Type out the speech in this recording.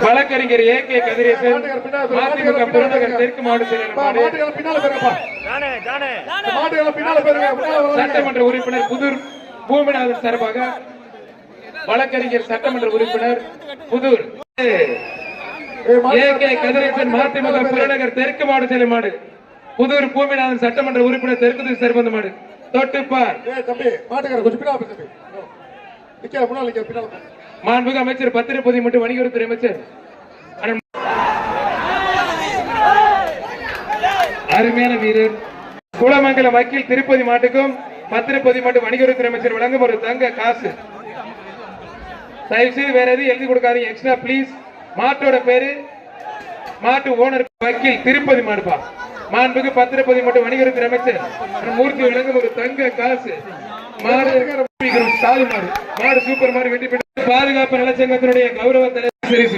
வழக்கறிஞர் ஏ.கே. கதிரேசன் மதிமுக புறநகர் தெற்கு மாவட்ட சட்டமன்ற உறுப்பினர் புதூர் பூமிநாதன் சார்பாக வழக்கறிஞர் சட்டமன்ற உறுப்பினர் புதூர் ஏ.கே. கதிரேசன் மதிமுக புறநகர் தெற்கு மாவட்ட செயலர் மாடு புதூர் பூமிநாதன் சட்டமன்ற உறுப்பினர் தெற்கு சர்பந்த மாடு தொட்டுப்பார் மாண்புமிகு அமைச்சர் பத்திரப்பதிவு மற்றும் வணிகத்துறை அமைச்சர் அருமையான வீரர் குளமங்கலம் வக்கீல் திருப்பதி மாட்டுக்கும் பத்திரப்பதிவு மற்றும் வணிகத்துறை அமைச்சர் வழங்கும் ஒரு தங்க காசு. தயவு செய்து வேற எதுவும் எழுதி கொடுக்காதீங்க எக்ஸ்ட்ரா ப்ளீஸ். மாட்டோட பேரு மாட்டு ஓனர் வக்கீல் திருப்பதி மாடுப்பா. மாண்புமிகு பத்திரப்பதிவு மற்றும் வணிகத்துறை அமைச்சர் மூர்த்தி வழங்கும் ஒரு தங்க காசு. மாடு சூப்பர் மாடு வெற்றி பெற்ற பாதுகாப்பு நலச்சங்கத்தினுடைய கௌரவ தலைவர்